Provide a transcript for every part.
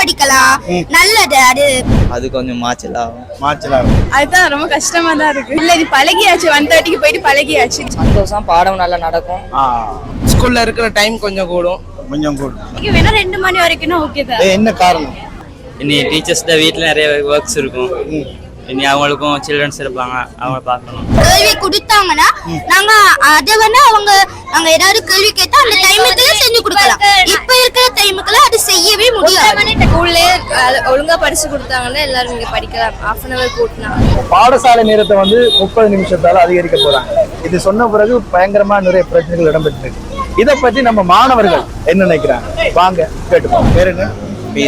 படிக்கலாம். நல்லது அது. அது கொஞ்சம் மாச்சலாகும். அதுதான் ரொம்ப கஷ்டமா தான் இருக்கு. இல்ல இது பழகியாச்சு, 1:30க்கு போயிட்டு பழகியாச்சு. சந்தோஷம், பாடம் நல்லா நடக்கும். ஸ்கூல்ல இருக்கிற டைம் கொஞ்சம் கூடும். இங்க வேணா 2 மணி வரைக்கும் ஓகே தான். என்ன காரணம்? இனி டீச்சர்ஸ் வீட்டில் நிறைய ஒர்க்ஸ் இருக்கும். இனி அவங்களுக்கும் சில்ட்ரன்ஸ் இருப்பாங்க, அவங்கள பார்க்கணும். கேள்வி கொடுத்தாங்கன்னா நாங்க அதை வந்து நாங்க ஏதாவது கேள்வி கேட்டா அந்த டைமுக்கு செஞ்சு கொடுக்கலாம். இப்ப இருக்கிற டைமுக்குலாம் அது செய்யவே முடியாது. ஸ்கூல்ல ஒழுங்கா படிச்சு கொடுத்தாங்கன்னா எல்லாரும் இங்க படிக்கலாம். 1/2 hour கூட்டினா பாடசாலை நேரத்தை வந்து 30 நிமிஷத்தால அதிகரிக்க போறாங்க. இது சொன்ன பிறகு பயங்கரமா நிறைய பிரச்சனைகள் இடம்பெற்று. இதை பத்தி நம்ம மாணவர்கள் என்ன நினைக்கிறாங்க வாங்க கேட்டுப்போம். பேரு என்ன?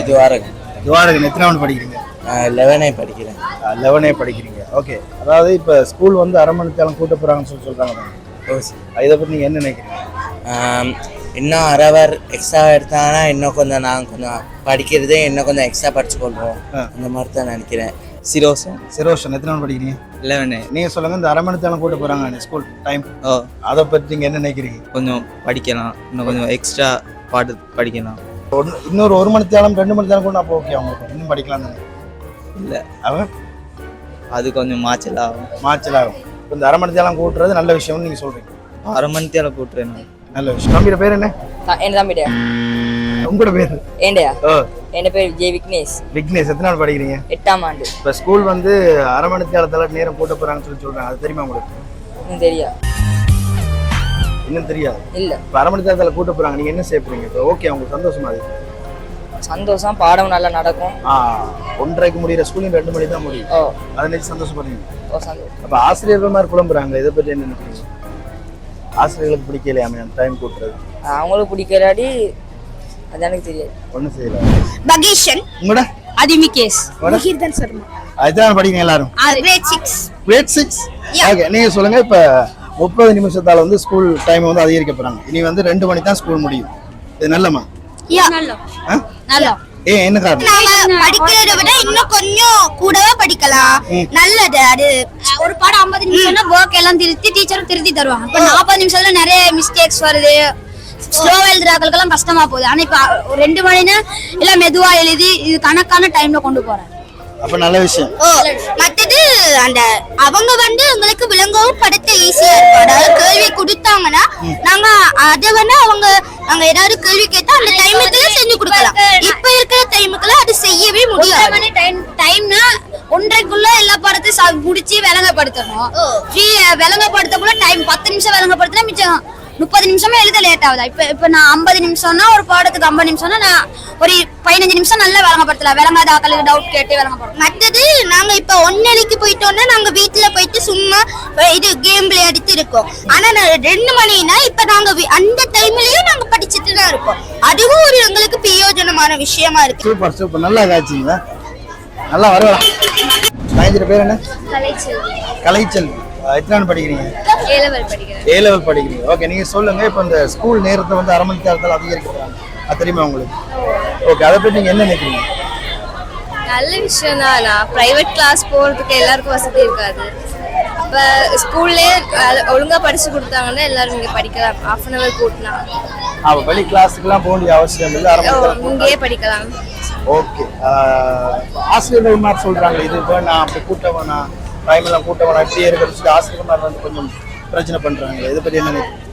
துவாரகன். எத்தனாவது படிக்கிறீங்க? 11 படிக்கிறேன். 11 படிக்கிறீங்க. ஓகே. அதாவது இப்ப ஸ்கூல் வந்து அரை மணி நேரம் கூட்ட போறாங்கன்னு சொல்றாங்க. இதை பத்தி நீங்க என்ன நினைக்கிறீங்க? இன்னும் அரை ஹவர் எக்ஸ்ட்ரா எடுத்தாங்கன்னா இன்னும் கொஞ்சம் நாங்கள் கொஞ்சம் படிக்கிறதே இன்னும் கொஞ்சம் எக்ஸ்ட்ரா படிச்சு கொள்வோம். அந்த மாதிரி தான் நினைக்கிறேன். சிரோஷன். எத்தனாவது படிக்கிறீங்க? 11. நீங்க சொல்லுங்க, இந்த அரை மணி நேரம் கூட்ட போறாங்க ஸ்கூல் டைம், அதை பத்தி நீங்க என்ன நினைக்கிறீங்க? கொஞ்சம் படிக்கலாம், இன்னும் கொஞ்சம் எக்ஸ்ட்ரா பாட்டு படிக்கலாம். இன்னொரு 1 மணி நேரம் 2 மணி நேரம் கூட அப்போ ஓகே, அவங்களுக்கு இன்னும் படிக்கலாம் தானே? இல்லை, அவன் அது கொஞ்சம் மாச்சலாகும். இந்த அரை மணி நேரம் கூட்டுறது நல்ல விஷயம்னு நீங்க சொல்றீங்க. அரை மணி நேரம் கூட்டுறேன். நல்ல விஷயம். தம்பியோட பேர் என்ன? என் தம்பிடா. உங்களோட பேர்? ஏண்டியா? என் பேர் ஜே விக்னேஷ். எத்தனாவது படிக்கிறீங்க? 8ஆம் ஆண்டு. இப்ப ஸ்கூல் வந்து அரை மணி நேரத்தால நேரம் கூட்ட போறாங்கன்னு சொல்றாங்க. அது தெரியுமா உங்களுக்கு? தெரியாது. இன்னும் தெரியாது? இல்ல. இப்ப அரை மணி நேரத்தால கூட்ட போறாங்க, நீங்க என்ன செய்ய போறீங்க? ஓகே, உங்களுக்கு சந்தோஷமா இருக்கு? சந்தோஷம், பாடம் நல்லா நடக்கும். 1:30க்கு முடிகிற ஸ்கூலிங் 2 மணி தான் முடியும். அதை நினைச்சு சந்தோஷப்படுறீங்க? அப்ப ஆசிரியர்கள் மாதிரி குழம்புறாங்க, இதை பற்றி என்ன நினைக்கிறீங்க? ஆசிரியர்களுக்கு பிடிக்கலையாமே அந்த டைம் கூட்டுறது? அவங்களுக்கு பிடிக்கலாடி, அது எனக்கு தெரியாது. ஒன்றும் செய்யல. பகீஷன். உங்களோட? அதிமிகேஷ். மஹிர்தன் சர்மா. அதுதான் படிக்கிறீங்க எல்லாரும்? Grade 6. ஓகே, நீங்க சொல்லுங்க. இப்ப 30 நிமிஷத்தால வந்து ஸ்கூல் டைம் வந்து அதிகரிக்க போறாங்க. இனி வந்து 2 மணி தான் ஸ்கூல் முடியும். இது நல்லமா? என்ன காரணம்? நாம படிக்கிறத விட இன்னும் கொஞ்சம் கூடவே படிக்கலாம். நல்லது அது. ஒரு பாடம் 50 நிமிஷம்னா வர்க் எல்லாம் திருத்தி டீச்சரும் திருத்தி தருவாங்க. இப்ப 40 நிமிஷத்துல நிறைய மிஸ்டேக்ஸ் வருது. ஸ்லோவா எழுதுறாங்களுக்கெல்லாம் கஷ்டமா போகுது. ஆனா இப்ப 2 மணினா எல்லாம் மெதுவா எழுதி இது கணக்கான டைம்ல கொண்டு போறாங்க. அப்ப நல்ல விஷயம். மத்தது அந்த அவங்க வந்து உங்களுக்கு விளங்கவும் படுத்த ஈஸியா இருக்கும். அதாவது கேள்வி கொடுத்தாங்கன்னா நாங்க அதை வந்து நாங்க ஏதாவது கேள்வி கேட்டா அந்த டைமுக்கு செஞ்சு கொடுக்கலாம். இப்ப இருக்கிற டைமுக்குள்ள அது செய்யவே முடியாது. டைம்னா 1:30க்குள்ள எல்லா பாடத்தையும் முடிச்சு விளங்கப்படுத்தணும். விளங்கப்படுத்தக்குள்ள டைம் 10 நிமிஷம் விளங்கப்படுத்தினா மிச்சம் 30 நிமிஷமே எழுத லேட் ஆகுதா? இப்ப நான் 50 நிமிஷம்னா ஒரு பாடத்துக்கு 50 நிமிஷம்னா நான் ஒரு 15 நிமிஷம் நல்லா விளங்கப்படுத்தலாம். விளங்காத ஆக்களுக்கு டவுட் கேட்டு விளங்கப்படும். மற்றது நாங்க இப்ப 1:30க்கு போயிட்டோம்னா நாங்க வீட்டுல போயிட்டு சும்மா இது கேம் விளையாடிட்டு இருக்கோம். ஆனா 2 மணினா இப்ப நாங்க அந்த டைம்லயும் நாங்க படிச்சுட்டு தான் இருக்கோம். அதுவும் ஒரு எங்களுக்கு பிரயோஜனமான விஷயமா இருக்கு. சூப்பர் நல்லா காய்ச்சிங்களா? நல்லா வரலாம். சாயந்தர பேர் என்ன? கலைச்செல்வி. எத்தனாவது படிக்கிறீங்க? A level படிக்கிறீங்க. ஓகே, நீங்க சொல்லுங்க. இப்ப இந்த ஸ்கூல் நேரத்தை வந்து அரை மணி நேரத்தால அதிகரிக்கிறாங்க, அது தெரியுமா உங்களுக்கு? ஓகே, அதை பத்தி நீங்க என்ன நினைக்கிறீங்க? நல்ல விஷயம் தான். பிரைவேட் கிளாஸ் போறதுக்கு எல்லாருக்கும் வசதி இருக்காது. இப்ப ஸ்கூல்ல ஒழுங்கா படிச்சு கொடுத்தாங்கன்னா எல்லாரும் இங்க படிக்கலாம். 1/2 hour கூட்டினா வெளி கிளாஸுக்குலாம் போக வேண்டிய அவசியம் இல்லை, அரை மணி நேரம் இங்கேயே படிக்கலாம். ஓகே. ஆசிரியர்கள் மாதிரி சொல்றாங்க, இது வேணாம் அப்படி கூட்ட வேணாம், டைம் எல்லாம் கூட்ட வேணாம், இப்படியே இருக்கிறது ஆசிரியர் மாதிரி வந்து கொஞ்சம் பிரச்சனை பண்றாங்க. இதை பத்தி என்ன நினைக்கிறீங்க?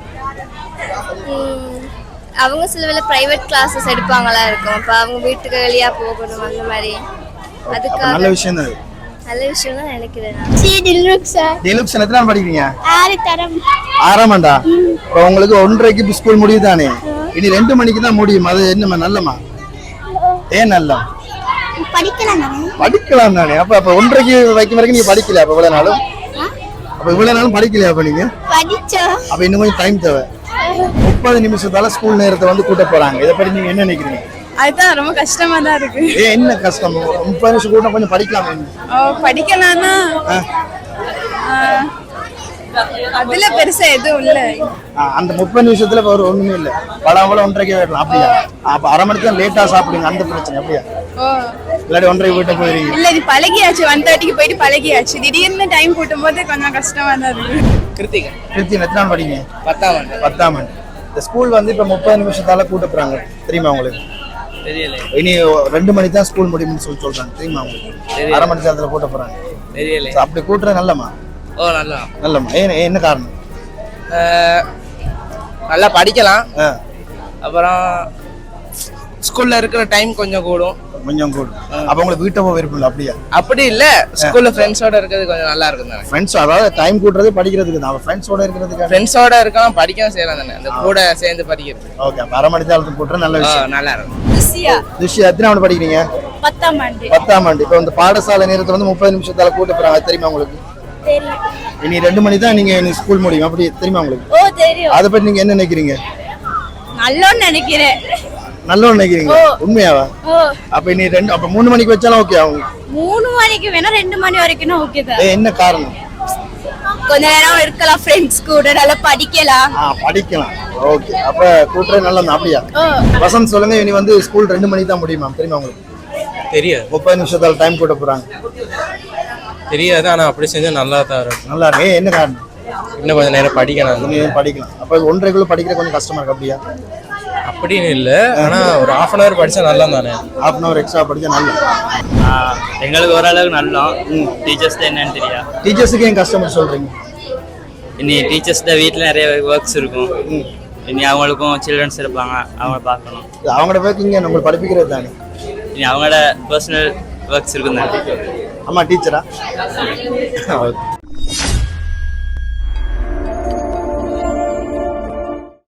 அவங்க சில வேளை பிரைவேட் கிளாஸஸ் எடுப்பாங்களா இருக்கும். அப்ப அவங்க வீட்டுக்கு வெளியா போகணும் அந்த மாதிரி. அதுக்கு நல்ல விஷயம் தான். நல்ல விஷயம் தான் நினைக்கிறேன். டிலுக்ஸ் எத்தனை படிக்கிறீங்க? 6 ஆண்டா. இப்போ உங்களுக்கு 1:30க்கு ஸ்கூல் முடியுது தானே? இனி 2 மணிக்கு தான் முடியும். அது என்னமா நல்லமா? ஏன் நல்லா படிக்கலாம் தானே? அப்ப 1:30க்கு வைக்கும் வரைக்கும் நீங்க படிக்கல? அப்ப இவ்வளவு நாளும் படிக்கலையா? அப்ப நீங்க அப்ப இன்னும் கொஞ்சம் டைம் தேவை. 30 நிமிஷத்தால ஸ்கூல் நேரத்தை வந்து கூட்ட போறாங்க. இதை பத்தி நீங்க என்ன நினைக்கிறீங்க? அதுதான் ரொம்ப கஷ்டமா தான் இருக்கு. என்ன கஷ்டம்? 30 நிமிஷம் கூட்டம் கொஞ்சம் படிக்கலாமே. படிக்கலாம்னா அதுல பெருசா எதுவும் இல்ல. அந்த 30 நிமிஷத்துல ஒரு ஒண்ணுமே இல்ல. படம் 1:30க்கு வரலாம். அப்படியா? அப்ப அரை மணிக்கு தான் லேட்டா சாப்பிடுங்க, அந்த பிரச்சனை அப்படியா? இல்லாட்டி 1:30க்கு போயிட்டு போயிருவீங்க? இல்ல, இது பழகியாச்சு. 1:30க்கு போயிட்டு பழகியாச்சு. திடீர்னு டைம் கூட்டும் போது கொஞ்சம் கஷ்டமா தான் இருக்கு. கிருத்திகா எத்தனாவது படிக்கிறீங்க? 10ஆம் ஆண்டு. இந்த ஸ்கூல் வந்து இப்ப 30 நிமிஷத்தால கூட்ட போறாங்க, தெரியுமா உங்களுக்கு? தெரியல இனி 2 மணி தான் ஸ்கூல் முடியும்னு சொல்றாங்க தெரியுமா உங்களுக்கு? அரை மணி நேரத்துல கூட்ட போறாங்க. தெரியல. So, அப்படி கூட்டுறது நல்லமா? ஓ நல்லா. நல்லமா. என்ன காரணம்? நல்லா படிக்கலாம். அப்புறம் ஸ்கூல்ல இருக்கிற டைம் கொஞ்சம் கூடும். அப்ப உங்களுக்கு வீட்டை போக விருப்பம் இல்லை அப்படியா? அப்படி இல்ல, ஸ்கூல்ல ஃப்ரெண்ட்ஸோட இருக்கிறது கொஞ்சம் நல்லா இருக்கும் தானே. ஃப்ரெண்ட்ஸ் அதாவது டைம் கூட்டுறது படிக்கிறதுக்கு தான். ஃப்ரெண்ட்ஸோட இருக்கிறதுக்கு ஃப்ரெண்ட்ஸோட இருக்கலாம், படிக்கவும் செய்யலாம் தானே, அந்த கூட சேர்ந்து படிக்கிறது. ஓகே, அரை மணி நேரத்துக்கு கூட்டுறது நல்ல விஷயம். நல்லா இருக்கும். துஷ்யா எத்தனை ஆண்டு படிக்கிறீங்க? 10ஆம் ஆண்டு. 10ஆம் ஆண்டு. இப்போ இந்த பாடசாலை நேரத்துல வந்து 30 நிமிஷத்தால கூட்ட போறாங்க, தெரியுமா உங்களுக்கு? தெரியும். இனி 2 மணி தான் நீங்க ஸ்கூல் முடியும், அப்படி தெரியுமா உங்களுக்கு? ஓ தெரியும். அதை பத்தி நீங்க என்ன நினைக்கிறீங்க? நல்லோன்னு நினைக்கிறேன். நல்லோன்னு நினைக்கிறீங்க? உண்மையாவா? ஓ அப்ப இனி 3 மணிக்கு வச்சாலும் ஓகே ஆகும்? 3 மணிக்கு வேணா 2 மணி வரைக்கும் ஓகே தான். என்ன காரணம்? கொஞ்ச நேரம் இருக்கலாம், ஃப்ரெண்ட்ஸ் கூட நல்லா படிக்கலாம். படிக்கலாம். ஓகே, அப்ப கூட்டுறது நல்லது அப்படியா? வசந்த் சொல்லுங்க, இனி வந்து ஸ்கூல் 2 மணிக்கு தான் முடியுமா, தெரியுமா உங்களுக்கு? தெரியாது. 30 நிமிஷத்தால டைம் கூட்ட போறாங்க. தெரியாது, ஆனா அப்படி செஞ்சா நல்லா தான் இருக்கும். நல்லா இருக்கு. என்ன காரணம்? இன்னும் கொஞ்சம் நேரம் படிக்கணும். படிக்கலாம். அப்ப 1:30 படிக்கிற கொஞ்சம் கஷ்டமா இருக்கு அப்படியா? அப்படின்னு இல்ல, ஆனா ஒரு 1/2 hour படிச்சா நல்லா தானே. 1/2 hour எக்ஸ்ட்ரா படிச்சா நல்லா. எங்களுக்கு ஓரளவுக்கு நல்லா. டீச்சர்ஸ் தான் என்னன்னு தெரியா. டீச்சர்ஸுக்கு ஏன் கஷ்டம்னு சொல்றீங்க? இனி டீச்சர்ஸ் தான் வீட்டில் நிறைய ஒர்க்ஸ் இருக்கும். இனி அவங்களுக்கும் சில்ட்ரன்ஸ் இருப்பாங்க, அவங்கள பார்க்கணும். அவங்களோட ஒர்க் இங்கே நம்ம படிப்பிக்கிறது தானே. இனி அவங்களோட பர்சனல் ஒர்க்ஸ் இருக்கும் தானே. ஆமா, டீச்சரா?